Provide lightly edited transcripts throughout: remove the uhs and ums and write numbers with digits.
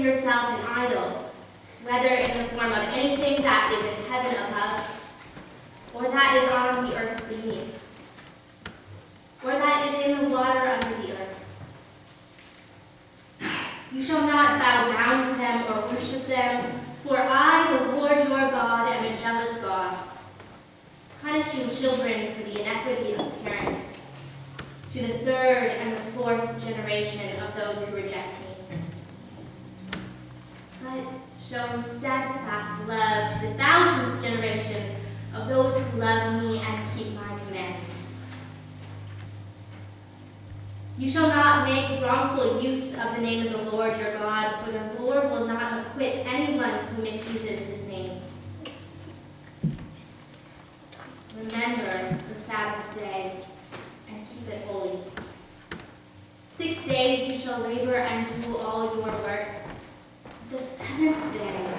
for yourself an idol, whether in the form of anything that is in heaven above, or that is on the earth beneath, or that is in the water under the earth. You shall not bow down to them or worship them, for I, the Lord your God, am a jealous God, punishing children for the iniquity of parents, to the third and the fourth generation of those who reject me, but showing steadfast love to the thousandth generation of those who love me and keep my commandments. You shall not make wrongful use of the name of the Lord your God, for the Lord will not acquit anyone who misuses his name. Remember the Sabbath day and keep it holy. 6 days you shall labor and do all your work. The seventh day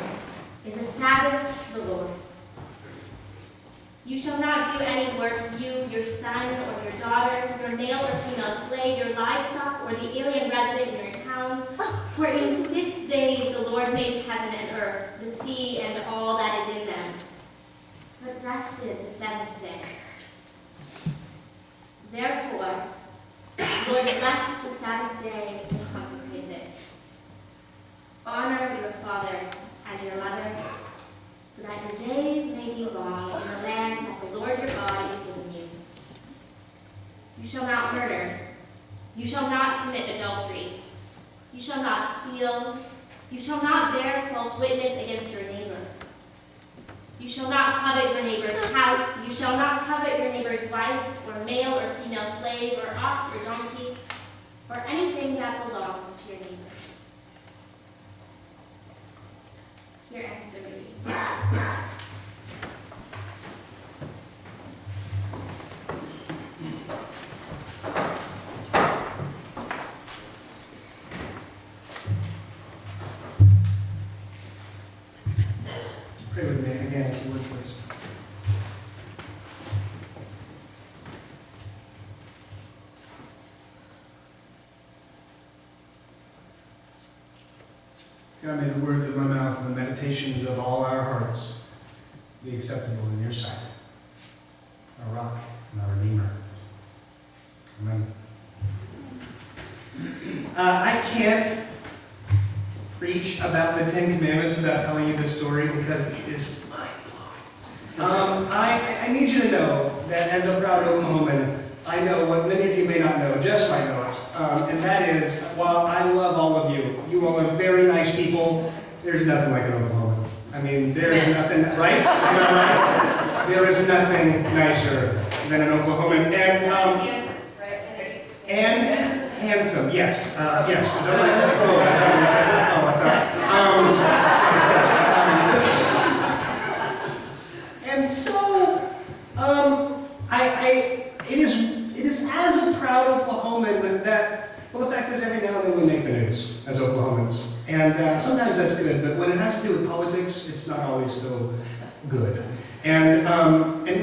is a Sabbath to the Lord. You shall not do any work, you, your son or your daughter, your male or female slave, your livestock, or the alien resident in your towns. For in 6 days the Lord made heaven and earth, the sea, and all that is in them, but rested the seventh day. Therefore, the Lord blessed the Sabbath day and consecrated it. Honor your father and your mother, so that your days may be long in the land that the Lord your God is giving you. You shall not murder. You shall not commit adultery. You shall not steal. You shall not bear false witness against your neighbor. You shall not covet your neighbor's house. You shall not covet your neighbor's wife, or male or female slave, or ox or donkey, or anything that belongs to your neighbor. Here ends the reading. Pray with me again, if you would, please. God, may the words of my mouth and the meditations of all our hearts be acceptable in your sight, our rock and our redeemer. Amen. I can't preach about the Ten Commandments without telling you this story because it is mind-blowing. I need you to know that as a proud Oklahoman, I know what many of you may not know, just might know it. And that is, while I love all of you, you all are very nice people, there's nothing like an Oklahoman. I mean, there's nothing, right? Am I right? There is nothing nicer than an Oklahoman. And handsome, yes. Yes, is that right? Oh, that's how you said it. Oh, I thought. And so, it is as a proud Oklahoman that, well, the fact is every now and then we make the news as Oklahomans. And sometimes that's good, but when it has to do with politics, it's not always so good. And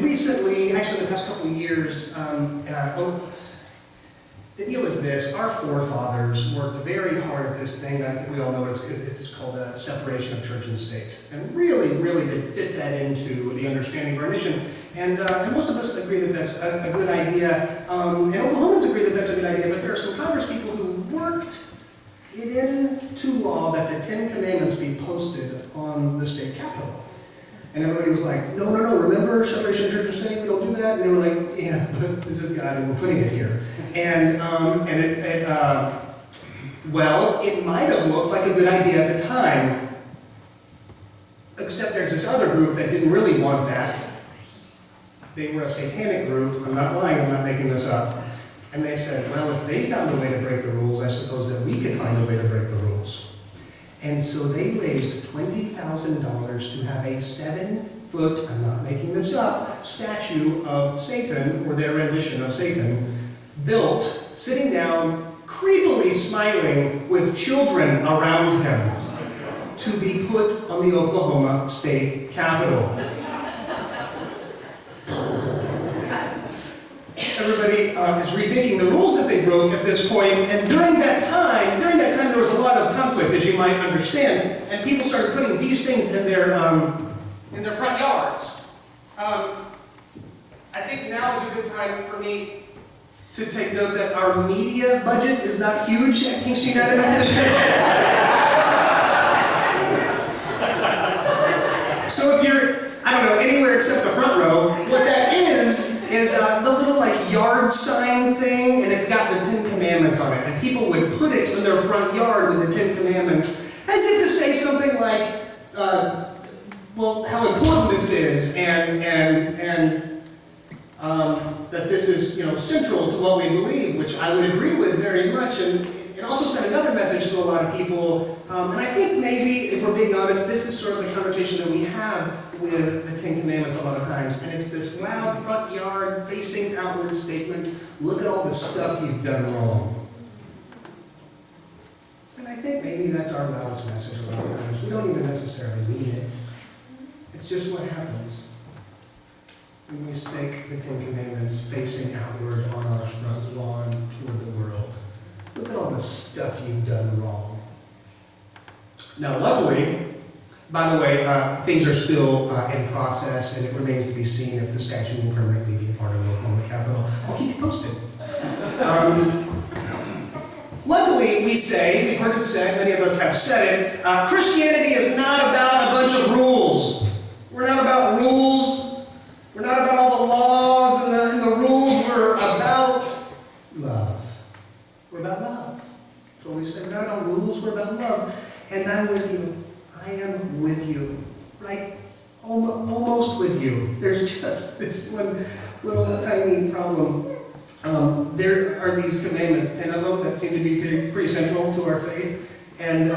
recently, actually the past couple of years, the deal is this: our forefathers worked very hard at this thing. I think we all know it's called a separation of church and state. And really did fit that into the understanding of our nation. And most of us agree that that's a good idea. And Oklahomans agree that that's a good idea, but there are some Congress people who worked it into law that the Ten Commandments be posted on the state capitol. And everybody was like, no, remember separation of church and state? We don't do that. And they were like, yeah, but this is God, and we're putting it here. And it might have looked like a good idea at the time, except there's this other group that didn't really want that. They were a satanic group. I'm not lying, I'm not making this up. And they said, well, if they found a way to break the rules, I suppose that we could find a way to break the rules. And so they raised $20,000 to have a 7-foot, I'm not making this up, statue of Satan, or their rendition of Satan, built, sitting down, creepily smiling, with children around him, to be put on the Oklahoma State Capitol. everybody is rethinking the rules that they broke at this point, and during that time there was a lot of conflict, as you might understand, and people started putting these things in their front yards. I think now is a good time for me to take note that our media budget is not huge at Kingston United Methodist Church. So if you're, I don't know, anywhere except the front row, what that is the little like yard sign thing, and it's got the 10 Commandments on it. And people would put it in their front yard with the 10 Commandments, as if to say something like, well, how important this is, and that this is, central to what we believe, which I would agree with very much. And it also sent another message to a lot of people. And I think maybe, if we're being honest, this is sort of the conversation that we have with the 10 Commandments a lot of times. And it's this loud front yard, facing outward statement, look at all the stuff you've done wrong. And I think maybe that's our loudest message a lot of times. We don't even necessarily mean it. It's just what happens when we stake the 10 Commandments facing outward on our front lawn toward the world. Look at all the stuff you've done wrong. Now, luckily, by the way, things are still in process, and it remains to be seen if the statue will permanently be a part of the Oklahoma Capitol. I'll keep you posted. Luckily, we say, we've heard it said, many of us have said it, Christianity is not about a bunch of rules. We're not about rules. We're not about all the laws and the rules. We're about love. We're about love. That's what we say. We're not about rules. We're about love. And I'm with you. I am with you. Right? Almost with you. There's just this one little tiny problem. There are these commandments, 10 of them, that seem to be pretty central to our faith. And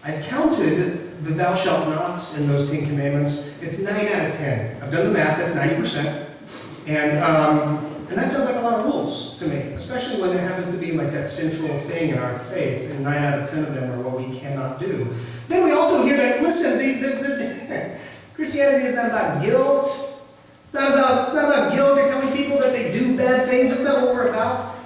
I've counted the thou shalt nots in those 10 commandments. It's 9 out of 10. I've done the math, that's 90%. And that sounds like a lot of rules to me, especially when it happens to be like that central thing in our faith, and 9 out of 10 of them are what we cannot do. Then we also hear that, listen, Christianity is not about guilt. It's not about guilt. You're telling people that they do bad things. That's not what we're about.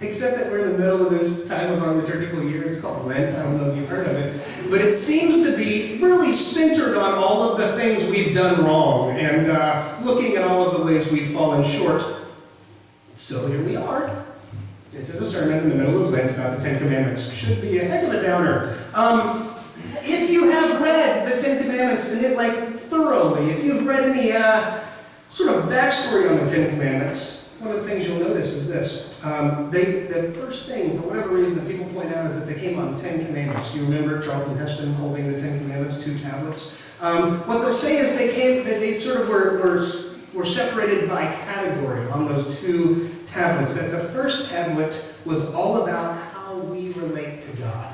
Except that we're in the middle of this time of our liturgical year. It's called Lent. I don't know if you've heard of it. But it seems to be really centered on all of the things we've done wrong and looking at all of the ways we've fallen short. So here we are. This is a sermon in the middle of Lent about the 10 Commandments. Should be a heck of a downer. If you have read the 10 Commandments and it thoroughly, if you've read any sort of backstory on the 10 Commandments, one of the things you'll notice is this. The first thing, for whatever reason, that people point out is that they came on 10 Commandments. Do you remember Charlton Heston holding the 10 Commandments, 2 tablets? What they'll say is they sort of were separated by category on those 2 tablets. That the first tablet was all about how we relate to God.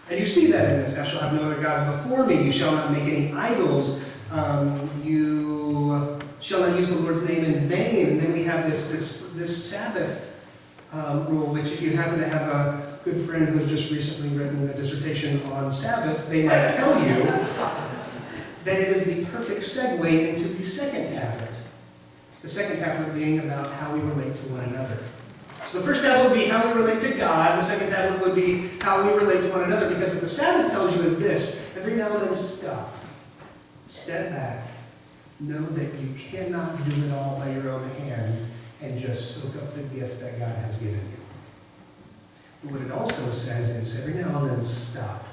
And you see that in this. Thou shalt have no other gods before me. You shall not make any idols. You shall not use the Lord's name in vain. And then we have this Sabbath rule, which if you happen to have a good friend who has just recently written a dissertation on Sabbath, they might tell you that it is the perfect segue into the second tablet. The second tablet being about how we relate to one another. So the first tablet would be how we relate to God. The second tablet would be how we relate to one another. Because what the Sabbath tells you is this: every now and then stop. Step back. Know that you cannot do it all by your own hand and just soak up the gift that God has given you. But what it also says is every now and then stop.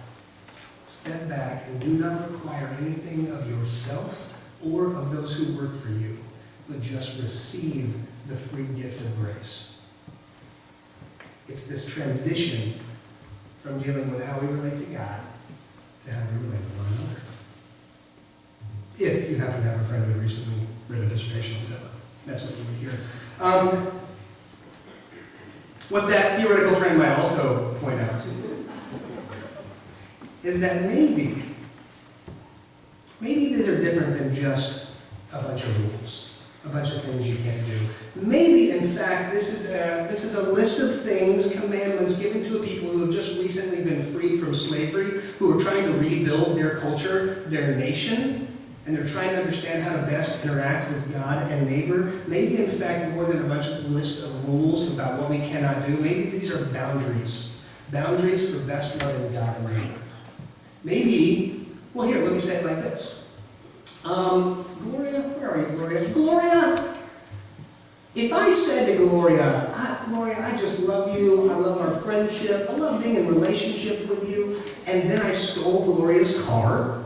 Step back and do not require anything of yourself or of those who work for you, but just receive the free gift of grace. It's this transition from dealing with how we relate to God to how we relate with one another. If you happen to have a friend who recently read a dissertation on Sabbath, that's what you would hear. What that theoretical friend might also point out is that maybe these are different than just a bunch of rules, a bunch of things you can't do. Maybe, in fact, this is a list of things, commandments given to a people who have just recently been freed from slavery, who are trying to rebuild their culture, their nation. and they're trying to understand how to best interact with God and neighbor, maybe in fact more than a bunch of list of rules about what we cannot do, maybe these are boundaries. Boundaries for best loving God and neighbor. Maybe, well here, let me say it like this. Gloria, where are you, Gloria? Gloria! If I said to Gloria, Gloria, I just love you, I love our friendship, I love being in relationship with you, and then I stole Gloria's car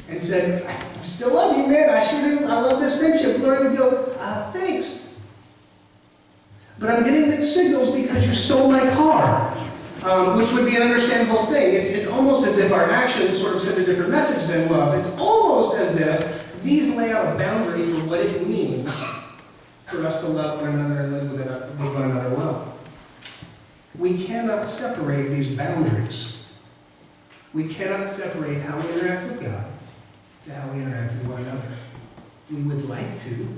and said, I still love you, man, I love this friendship, Gloria would go, thanks. But I'm getting mixed signals because you stole my car, which would be an understandable thing. It's almost as if our actions sort of send a different message than love. It's almost as if these lay out a boundary for what it means for us to love one another and live with one another well. We cannot separate these boundaries. We cannot separate how we interact with God to how we interact with one another. We would like to.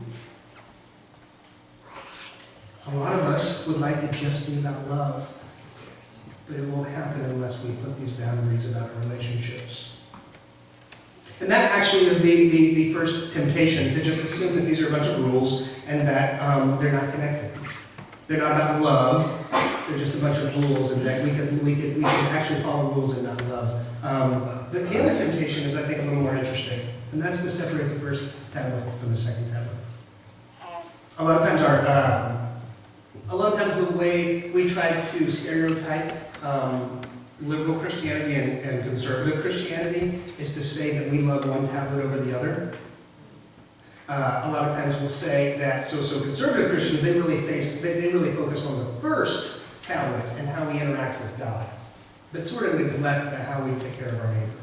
A lot of us would like it just be about love, but it won't happen unless we put these boundaries about our relationships. And that actually is the first temptation, to just assume that these are a bunch of rules and that they're not connected. They're not about love, they're just a bunch of rules, and that we could actually follow rules and not love. The other temptation is, I think, a little more interesting, and that's to separate the first tablet from the second tablet. A lot of times the way we try to stereotype liberal Christianity and conservative Christianity is to say that we love one tablet over the other. A lot of times we'll say that so conservative Christians, they really focus on the first tablet and how we interact with God, but sort of neglect how we take care of our neighbor.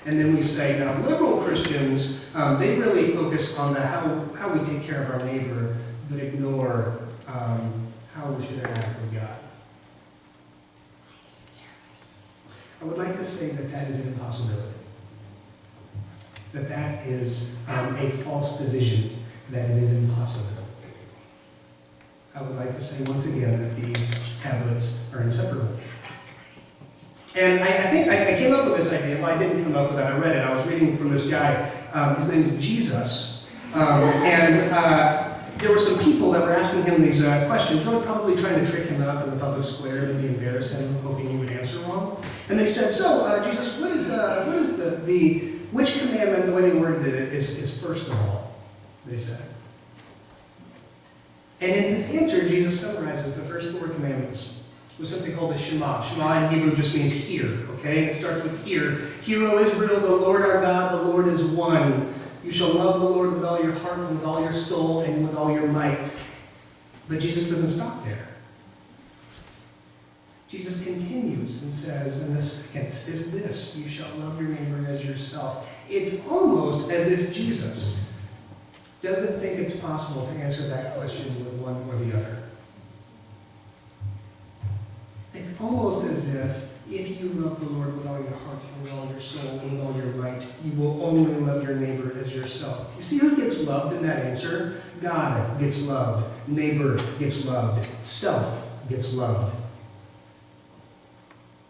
And then we say, now liberal Christians, they really focus on how we take care of our neighbor, but ignore how we should interact with God. I would like to say that is an impossibility. That is a false division, that it is impossible. I would like to say once again that these tablets are inseparable. And I think I came up with this idea. Well, I didn't come up with it. I read it. I was reading from this guy. His name is Jesus. There were some people that were asking him these questions, really probably trying to trick him up in the public square, maybe embarrass him, hoping he would answer wrong. And they said, so, Jesus, which commandment, the way they worded it, is first of all, they said. And in his answer, Jesus summarizes the first 4 commandments with something called the Shema. Shema in Hebrew just means hear, okay? And it starts with hear. Hear, O Israel, the Lord our God, the Lord is one. You shall love the Lord with all your heart, and with all your soul, and with all your might. But Jesus doesn't stop there. Jesus continues and says, and the second is this, you shall love your neighbor as yourself. It's almost as if Jesus doesn't think it's possible to answer that question with one or the other. It's almost as if you love the Lord with all your heart, and with all your soul, and with all your might, you will only love your neighbor as yourself. Do you see who gets loved in that answer? God gets loved. Neighbor gets loved. Self gets loved.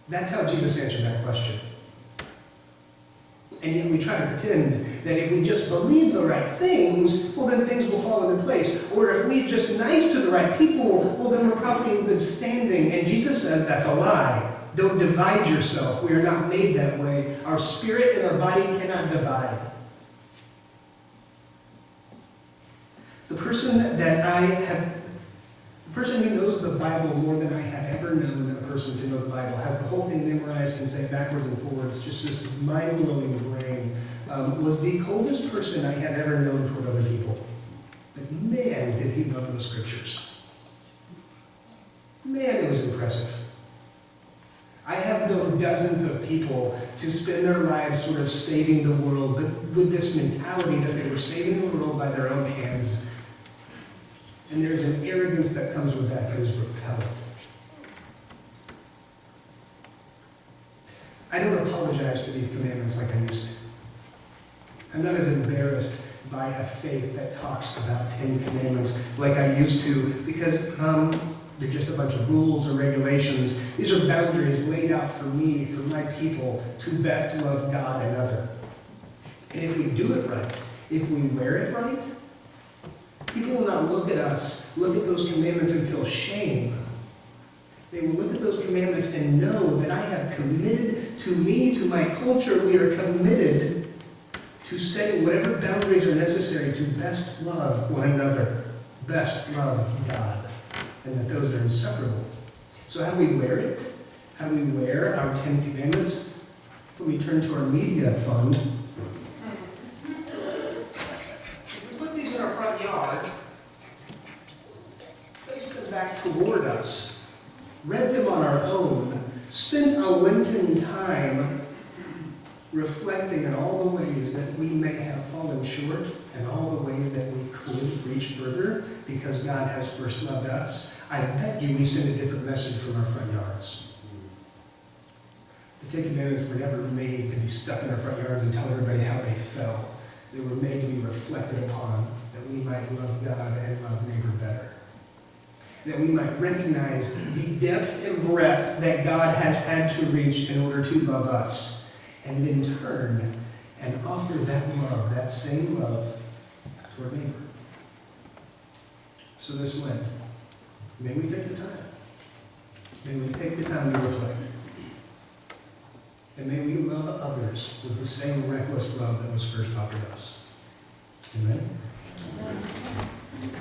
That's how Jesus answered that question. And yet we try to pretend that if we just believe the right things, well, then things will fall into place. Or if we're just nice to the right people, well, then we're probably in good standing. And Jesus says that's a lie. Don't divide yourself. We are not made that way. Our spirit and our body cannot divide. The person who knows the Bible more than I have ever known a person to know the Bible, has the whole thing memorized, can say backwards and forwards, just this mind-blowing brain, was the coldest person I had ever known toward other people. But man, did he love those scriptures. Man, it was impressive. I have known dozens of people to spend their lives sort of saving the world, but with this mentality that they were saving the world by their own hands. And there's an arrogance that comes with that is repellent. I don't apologize for these commandments like I used to. I'm not as embarrassed by a faith that talks about 10 commandments like I used to, because they're just a bunch of rules or regulations. These are boundaries laid out for me, for my people, to best love God and other. And if we do it right, if we wear it right, people will not look at us, look at those commandments and feel shame. They will look at those commandments and know that I have committed to me, to my culture, we are committed to setting whatever boundaries are necessary to best love one another, best love God, and that those are inseparable. So how do we wear it? How do we wear our 10 commandments? When we turn to our media fund, if we put these in our front yard, face them back toward us, read them on our own, spent a Lenten time reflecting on all the ways that we may have fallen short and all the ways that we could reach further because God has first loved us, I bet you we send a different message from our front yards. The 10 Commandments were never made to be stuck in our front yards and tell everybody how they fell. They were made to be reflected upon, that we might love God and love neighbor better. That we might recognize the depth and breadth that God has had to reach in order to love us, and then turn and offer that love, that same love, to our neighbor. So this Lent, may we take the time. May we take the time to reflect. And may we love others with the same reckless love that was first offered us. Amen? Amen.